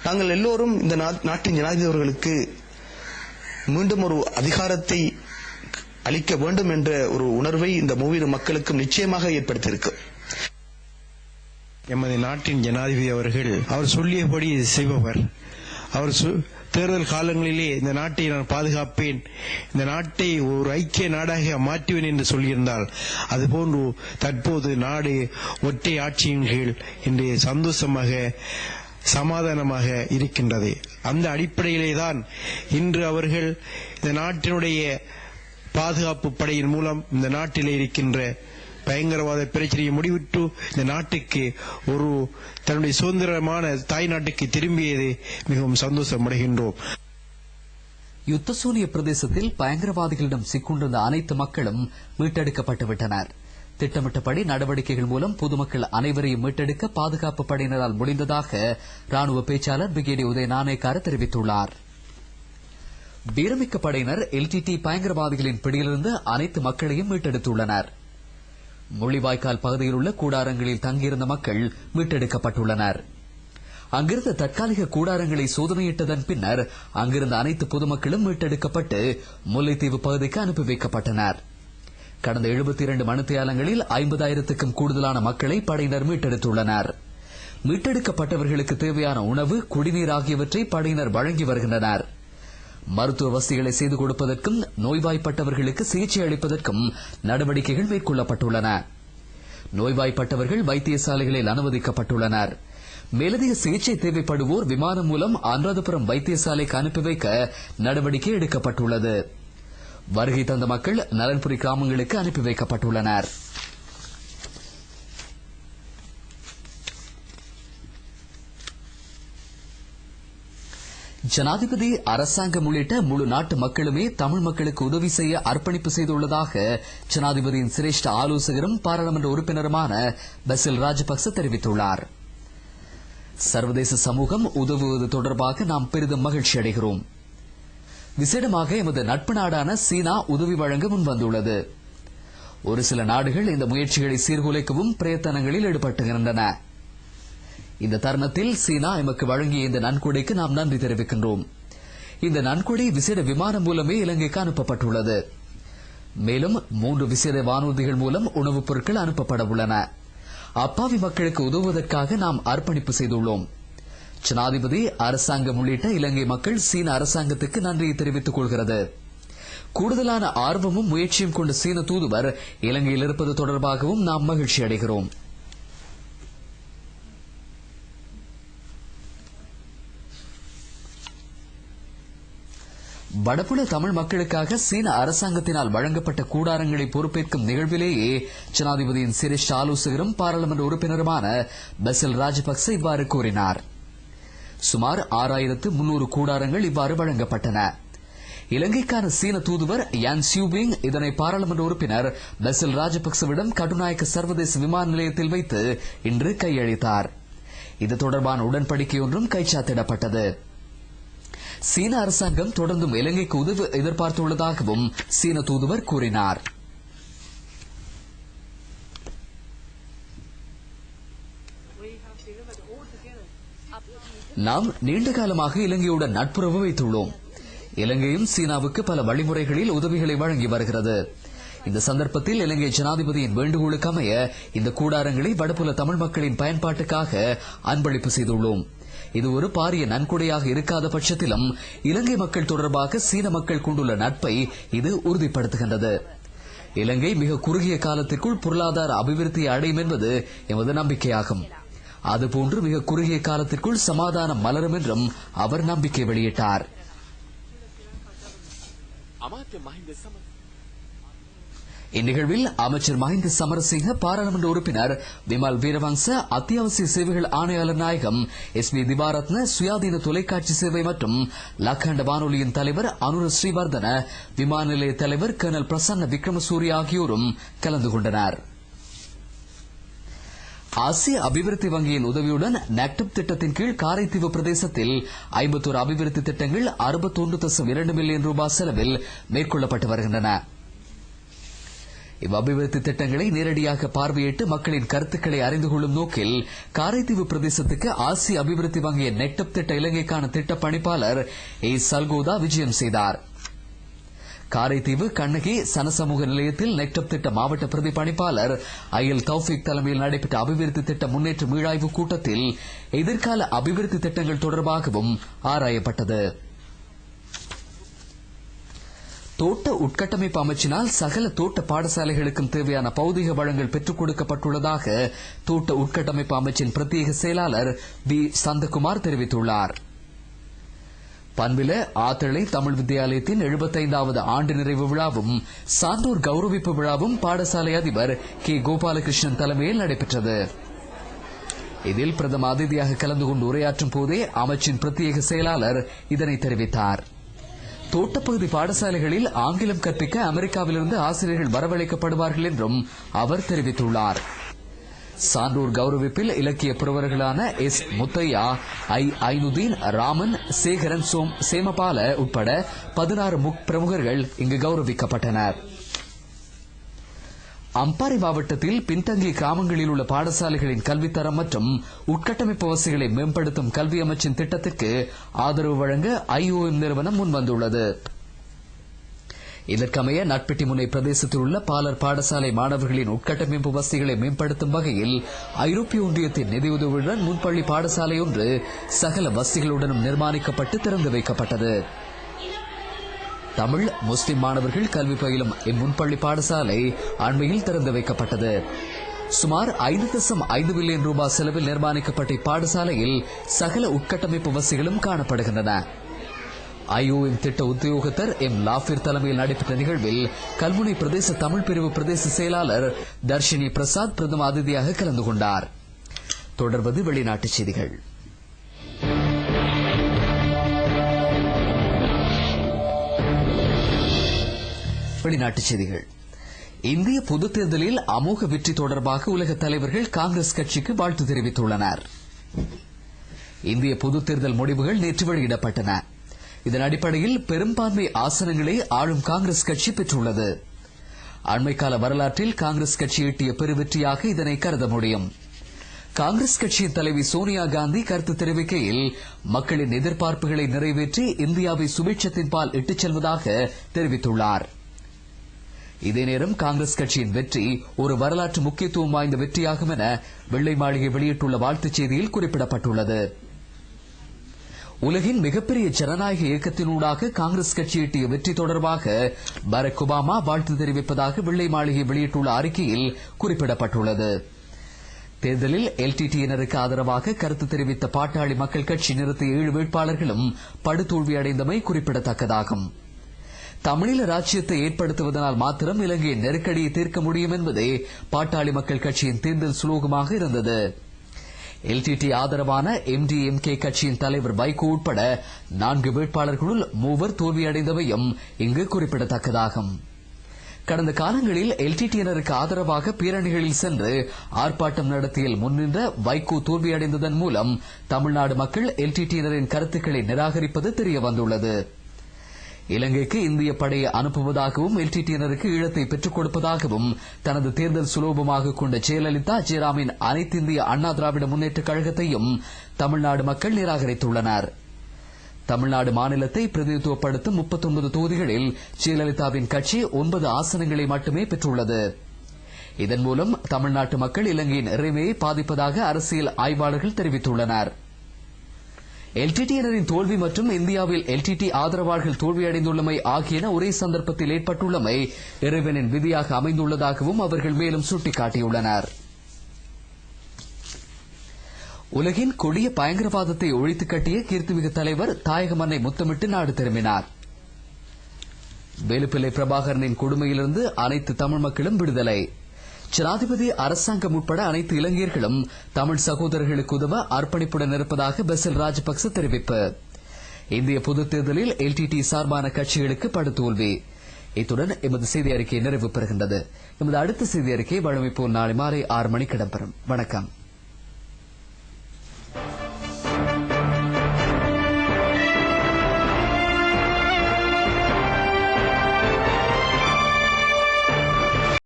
நாங்கள் எல்லோரும் இந்த நாட்டின் ஜனாதிபதி அவர்களுக்கு மீண்டும் ஒரு அதிகாரத்தை அளிக்க வேண்டும் என்ற ஒரு உணர்வை இந்த மூவிரு மக்களுக்கும் நிச்சயமாக ஏற்படுத்தியிருக்கு. எமது நாட்டின் ஜனாதிபதி அவர்கள் அவர் சொல்லியபடி செய்பவர். அவர் தேர்தல் காலங்களிலே இந்த நாட்டை நான் பாதுகாப்பேன், இந்த நாட்டை ஒரு ஐக்கிய நாடாக மாற்றுவேன் என்று சொல்லியிருந்தால், அதுபோன்று தற்போது நாடு ஒற்றை ஆட்சியின் கீழ் இன்று சந்தோஷமாக சமாதானமாக இருக்கின்றது. அந்த அடிப்படையிலேதான் இன்று அவர்கள் இந்த நாட்டினுடைய பாதுகாப்பு படையின் மூலம் இந்த நாட்டிலே இருக்கின்ற பயங்கரவாத பிரச்சனையை முடிவிட்டு இந்த நாட்டுக்கு ஒரு தன்னுடைய சுதந்திரமான தாய் நாட்டுக்கு திரும்பியது மிகவும் சந்தோஷம் அடைகின்றோம். யுத்தசூனிய பிரதேசத்தில் பயங்கரவாதிகளிடம் சிக்குண்டிருந்த அனைத்து மக்களும் மீட்டெடுக்கப்பட்டுவிட்டனர். திட்டமிட்டபடி நடவடிக்கைகள் மூலம் பொதுமக்கள் அனைவரையும் மீட்டெடுக்க பாதுகாப்பு படையினரால் முடிந்ததாக ராணுவ பேச்சாளர் பிரிகேடியர் உதய நாணயக்கார தெரிவித்துள்ளார். வீரமிக்க படையினர் எல்டிடி பயங்கரவாதிகளின் பிடியிலிருந்து அனைத்து மக்களையும் மீட்டெடுத்துள்ளனர். முள்ளிவாய்க்கால் பகுதியில் உள்ள கூடாரங்களில் தங்கியிருந்த மக்கள் மீட்டெடுக்கப்பட்டுள்ளனர். அங்கிருந்த தற்காலிக கூடாரங்களை சோதனையிட்டதன் பின்னர் அங்கிருந்த அனைத்து பொதுமக்களும் மீட்டெடுக்கப்பட்டு முல்லைத்தீவு பகுதிக்கு அனுப்பி வைக்கப்பட்டனர். கடந்த 72 மணித்தியாலங்களில் 50,000க்கும் கூடுதலான மக்களை படையினர் மீட்டெடுத்துள்ளனர். மீட்டெடுக்கப்பட்டவர்களுக்கு தேவையான உணவு, குடிநீர் ஆகியவற்றை படையினர் வழங்கி வருகின்றனர். மருத்துவ வசதிகளை செய்து கொடுப்பதற்கும் நோய்வாய்ப்பட்டவர்களுக்கு சிகிச்சை அளிப்பதற்கும் நடவடிக்கைகள் மேற்கொள்ளப்பட்டுள்ளன. நோய்வாய்ப்பட்டவர்கள் வைத்தியசாலைகளில் அனுமதிக்கப்பட்டுள்ளனர். மேலதிக சிகிச்சை தேவைப்படுவோர் விமானம் மூலம் அனுராதபுரம் வைத்தியசாலைக்கு அனுப்பி வைக்க நடவடிக்கை எடுக்கப்பட்டுள்ளது. வருகை தந்த மக்கள் நலன்புரி கிராமங்களுக்கு அனுப்பி வைக்கப்பட்டுள்ளனர். ஜனாதிபதி, அரசாங்கம் உள்ளிட்ட முழு நாட்டு மக்களுமே தமிழ் மக்களுக்கு உதவி செய்ய அர்ப்பணிப்பு செய்துள்ளதாக ஜனாதிபதியின் சிரேஷ்ட ஆலோசகரும் பாராளுமன்ற உறுப்பினருமான பசில் ராஜபக்ச தெரிவித்துள்ளார். சர்வதேச சமூகம் உதவுவது தொடர்பாக நாம் பெரிதும் மகிழ்ச்சி அடைகிறோம். விசேடமாக எமது நட்பு நாடான சீனா உதவி வழங்க முன்வந்துள்ளது. ஒரு சில நாடுகள் இந்த முயற்சிகளை சீர்குலைக்கவும் பிரயத்தனங்களில் ஈடுபட்டுகின்றன. இந்த தருணத்தில் சீனா எமக்கு வழங்கிய இந்த நன்கொடைக்கு நாம் நன்றி தெரிவிக்கின்றோம். இந்த நன்கொடை விசேட விமானம் மூலமே இலங்கைக்கு அனுப்பப்பட்டுள்ளது. மேலும் 3 விசேட வானூர்திகள் மூலம் உணவுப் பொருட்கள் அனுப்பப்பட உள்ளன. அப்பாவி மக்களுக்கு உதவுவதற்காக நாம் அர்ப்பணிப்பு செய்துள்ளோம். ஜனாதிபதி, அரசாங்கம் உள்ளிட்ட இலங்கை மக்கள் சீன அரசாங்கத்துக்கு நன்றியை தெரிவித்துக் கொள்கிறது. கூடுதலான ஆர்வமும் முயற்சியும் கொண்ட சீன தூதுவர் இலங்கையில் இருப்பது தொடர்பாகவும் நாம் மகிழ்ச்சி அடைகிறோம். வடபுல தமிழ் மக்களுக்காக சீன அரசாங்கத்தினால் வழங்கப்பட்ட கூடாரங்களை பொறுப்பேற்கும் நிகழ்விலேயே ஜனாதிபதியின் சிரேஷ்ட ஆலோசகரும் பாராளுமன்ற உறுப்பினருமான பசில் ராஜபக்ச இவ்வாறு கூறினார். சுமார் 6,300 கூடாரங்கள் இவ்வாறு வழங்கப்பட்டன. இலங்கைக்கான சீன தூதுவர் யான் சியூபிங் இதனை பாராளுமன்ற உறுப்பினர் பசில் ராஜபக்சவிடம் கட்டுநாயக்க சர்வதேச விமான நிலையத்தில் வைத்து இன்று கையளித்தார். இது தொடர்பான உடன்படிக்கை ஒன்றும் கைச்சாத்திடப்பட்டது. சீன அரசாங்கம் தொடர்ந்தும் இலங்கைக்கு உதவி எதிர்பார்த்துள்ளதாகவும் சீன தூதுவர் கூறினார். நாம் நீண்ட காலமாக இலங்கையுடன் நட்புறவு வைத்துள்ளோம். இலங்கையும் சீனாவுக்கு பல வழிமுறைகளில் உதவிகளை வழங்கி வருகிறது. இந்த சந்தர்ப்பத்தில் இலங்கை ஜனாதிபதியின் வேண்டுகோளுக்கு அமைய இந்த கூடாரங்களை வடபுல தமிழ் மக்களின் பயன்பாட்டுக்காக அன்பளிப்பு செய்துள்ளோம். இது ஒரு பாரிய நன்கொடையாக இருக்காத பட்சத்திலும் இலங்கை மக்கள் தொடர்பாக சீன மக்கள் கொண்டுள்ள நட்பை இது உறுதிப்படுத்துகின்றது. இலங்கை மிக குறுகிய காலத்திற்குள் பொருளாதார அபிவிருத்தியை அடையும் என்பது எமது நம்பிக்கையாகும். அதுபோன்று மிக குறுகிய காலத்திற்குள் சமாதானம் மலரும் என்றும் அவர் நம்பிக்கை வெளியிட்டார். இந்நிகழ்வில் அமைச்சர் மஹிந்த சமரசிங்க, பாராளுமன்ற உறுப்பினர் விமல் வீரவங்ச, அத்தியாவசிய சேவைகள் ஆணையாளர் நாயகம் எஸ்.பி. திவாரத்ன, சுயாதீன தொலைக்காட்சி சேவை மற்றும் லக்கண்ட வானொலியின் தலைவர் அனுர ஸ்ரீவர்தன, விமான நிலைய தலைவர் கர்னல் பிரசன்ன விக்ரமசூரிய ஆகியோரும் கலந்து கொண்டனர். ஆசிய அபிவிருத்தி வங்கியின் உதவியுடன் நக்டப் திட்டத்தின் கீழ் காரைதீவு பிரதேசத்தில் 51 அபிவிருத்தி திட்டங்கள் 61.2 மில்லியன் ரூபாய் செலவில் மேற்கொள்ளப்பட்டு வருகின்றன. இவ்வபிவிருத்தி திட்டங்களை நேரடியாக பார்வையிட்டு மக்களின் கருத்துக்களை அறிந்து கொள்ளும் நோக்கில் காரைதீவு பிரதேசத்துக்கு ஆசிய அபிவிருத்தி வங்கியின் நெட்டப் திட்ட இலங்கைக்கான திட்ட பணிப்பாளர் ஏ சல்கோதா விஜயம் செய்தார். காரைதீவு கண்ணகி சனசமூக நிலையத்தில் நெக்டப் திட்ட மாவட்ட பிரதி பணிப்பாளர் ஐஎல் தௌஃபிக் தலைமையில் நடைபெற்ற அபிவிருத்தி திட்ட முன்னேற்ற மீளாய்வு கூட்டத்தில் எதிர்கால அபிவிருத்தி திட்டங்கள் தொடர்பாகவும் ஆராயப்பட்டது. தோட்ட உட்கட்டமைப்பு அமைச்சினால் சகல தோட்ட பாடசாலைகளுக்கும் தேவையான பௌதிக வளங்கள் பெற்றுக் கொடுக்கப்பட்டுள்ளதாக தோட்ட உட்கட்டமைப்பு அமைச்சின் பிரத்யேக செயலாளர் வி சந்தகுமார் தெரிவித்துள்ளார். பண்பில ஆத்தளை தமிழ் வித்தியாலயத்தின் 75வது ஆண்டு நிறைவு விழாவும் சான்றோர் கௌரவிப்பு விழாவும் பாடசாலை அதிபர் கே கோபாலகிருஷ்ணன் தலைமையில் நடைபெற்றது. இதில் பிரதம அதிதியாக கலந்து கொண்டு உரையாற்றும் போதே அமைச்சின் பிரத்யேக செயலாளர் இதனை தெரிவித்தார். தோட்டப்பகுதி பாடசாலைகளில் ஆங்கிலம் கற்பிக்க அமெரிக்காவிலிருந்து ஆசிரியர்கள் வரவழைக்கப்படுவார்கள் என்றும் அவர் தெரிவித்துள்ளார். சான்றோர் கௌரவிப்பில் இலக்கிய புரவர்களான எஸ் முத்தையா, ஐ ஐனுதீன், ராமன், சேகரன், சேமபால உட்பட 16 பிரமுகர்கள் இங்கு கௌரவிக்கப்பட்டனர். அம்பாறை மாவட்டத்தில் பின்தங்கிய கிராமங்களில் உள்ள பாடசாலைகளின் கல்வித்தரம் மற்றும் உட்கட்டமைப்பு வசதிகளை மேம்படுத்தும் கல்வி அமைச்சின் திட்டத்திற்கு ஆதரவு வழங்க IOM நிறுவனம் முன்வந்துள்ளது. இதற்கமைய நட்பெட்டி முனை பிரதேசத்தில் உள்ள பாலர் பாடசாலை மாணவர்களின் உட்கட்டமைப்பு வசதிகளை மேம்படுத்தும் வகையில் ஐரோப்பிய ஒன்றியத்தின் நிதியுதவியுடன் முன்பள்ளி பாடசாலை ஒன்று சகல வசதிகளுடனும் நிர்மாணிக்கப்பட்டு திறந்து வைக்கப்பட்டது. தமிழ் முஸ்லிம் மாணவர்கள் கல்வி பயிலும் இம்முன்பள்ளி பாடசாலை அண்மையில் திறந்து வைக்கப்பட்டது. சுமார் 5.5 பில்லியன் ரூபாய் செலவில் நிர்மாணிக்கப்பட்ட இப்பாடசாலையில் சகல உட்கட்டமைப்பு வசதிகளும் காணப்படுகின்றன. IOM திட்ட உத்தியோகத்தர் எம் லாபிர் தலைமையில் நடைபெற்ற நிகழ்வில் கல்முனை பிரதேச தமிழ் பிரிவு பிரதேச செயலாளர் தர்ஷினி பிரசாத் பிரதம அதிதியாக கலந்து கொண்டார். தொடர்வது வெளிநாட்டுச் செய்திகள். வெளிநாட்டுச் செய்திகள். இந்திய பொதுத் தேர்தலில் அமோக வெற்றி தொடர்பாக உலக தலைவர்கள் காங்கிரஸ் கட்சிக்கு வாழ்த்து தெரிவித்துள்ளனர். இந்திய பொதுத் தேர்தல் முடிவுகள் நேற்று வெளியிடப்பட்டன. இதன் அடிப்படையில் பெரும்பான்மை ஆசனங்களை ஆளும் காங்கிரஸ் கட்சி பெற்றுள்ளது. அண்மைக்கால வரலாற்றில் காங்கிரஸ் கட்சி ஈட்டிய பெருவெற்றியாக இதனை கருத முடியும். காங்கிரஸ் கட்சியின் தலைவி சோனியா காந்தி கருத்து தெரிவிக்கையில் மக்களின் எதிர்பார்ப்புகளை நிறைவேற்றி இந்தியாவை சுபிட்சத்தின் பால் இட்டுச் செல்வதாக தெரிவித்துள்ளார். இதே நேரம் காங்கிரஸ் கட்சியின் வெற்றி ஒரு வரலாற்று முக்கியத்துவம் வாய்ந்த வெற்றியாகும் என வெள்ளை மாளிகை வெளியிட்டுள்ள வாழ்த்துச் செய்தியில் குறிப்பிடப்பட்டுள்ளது. உலகின் மிகப்பெரிய ஜனநாயக இயக்கத்தினூடாக காங்கிரஸ் கட்சி ஈட்டிய வெற்றி தொடர்பாக பராக் ஒபாமா வாழ்த்து தெரிவிப்பதாக வெள்ளை மாளிகை வெளியிட்டுள்ள அறிக்கையில் குறிப்பிடப்பட்டுள்ளது. தேர்தலில் LTTயினருக்கு ஆதரவாக கருத்து தெரிவித்த பாட்டாளி மக்கள் கட்சி நிறுத்திய 7 வேட்பாளர்களும் படுதோல்வி அடைந்தமை குறிப்பிடத்தக்கதாகும். தமிழீழ ராஜ்யத்தை ஏற்படுத்துவதனால் மாத்திரம் இலங்கையின் நெருக்கடியை தீர்க்க முடியும் என்பதே பாட்டாளி மக்கள் கட்சியின் தேர்தல் சுலோகமாக இருந்தது. LTT ஆதரவான MDMK கட்சியின் தலைவர் வைகோ உட்பட 4 வேட்பாளர்களுள் 3 தோல்வியடைந்தவையும் இங்கு குறிப்பிடத்தக்கதாகும். கடந்த காலங்களில் LTTயினருக்கு ஆதரவாக பேரணிகளில் சென்று ஆர்ப்பாட்டம் நடத்தியில் முன்னின்ற வைகோ தோல்வியடைந்ததன் மூலம் தமிழ்நாடு மக்கள் LTTயினரின் கருத்துக்களை நிராகரிப்பது தெரியவந்துள்ளது. இலங்கைக்கு இந்திய படையை அனுப்புவதாகவும் LTTயினருக்கு ஈழத்தை பெற்றுக் கொடுப்பதாகவும் தனது தேர்தல் சுலோபமாக கொண்ட ஜெயலலிதா ஜெயராமின் அனைத்து இந்திய அண்ணா திராவிட முன்னேற்றக் கழகத்தையும் தமிழ்நாடு மக்கள் நிராகரித்துள்ளனர். தமிழ்நாடு மாநிலத்தை பிரதிநிதித்துவப்படுத்தும் 39 தொகுதிகளில் ஜெயலலிதாவின் கட்சி 9 ஆசனங்களை மட்டுமே பெற்றுள்ளது. இதன் மூலம் தமிழ்நாட்டு மக்கள் இலங்கையின் இறைமையை பாதிப்பதாக அரசியல் ஆய்வாளர்கள் தெரிவித்துள்ளனர். LTTயினரின் தோல்வி மற்றும் இந்தியாவில் LTT ஆதரவாளர்கள் தோல்வியடைந்துள்ளமை ஆகியன ஒரே சந்தர்ப்பத்தில் ஏற்பட்டுள்ளமை இறைவனின் விதியாக அமைந்துள்ளதாகவும் அவர்கள் மேலும் சுட்டிக்காட்டியுள்ளனர். உலகின் கொடிய பயங்கரவாதத்தை ஒழித்து கட்டிய கீர்த்திமிகு தலைவர் தாயக மண்ணை முத்தமிட்டு நாடு திரும்பினார். வேலுப்பிள்ளை பிரபாகரனின் கொடுமையிலிருந்து அனைத்து தமிழ் மக்களும் விடுதலை. ஜனாதிபதி அரசாங்கம் உட்பட அனைத்து இளைஞர்களும் தமிழ் சகோதரர்களுக்கு உதவ அர்ப்பணிப்புடன் இருப்பதாக பெசில் ராஜபக்ச தெரிவிப்பு. இந்திய பொதுத் தேர்தலில் LTT சார்பான கட்சிகளுக்கு படுதோல்வி. இத்துடன் எமது செய்தி அறிக்கை நிறைவு பெறுகின்றது. எமது அடுத்த செய்தி அறிக்கை வழமை போல் நாளை மாலை 6 மணிக்கு இடம்பெறும். வணக்கம்.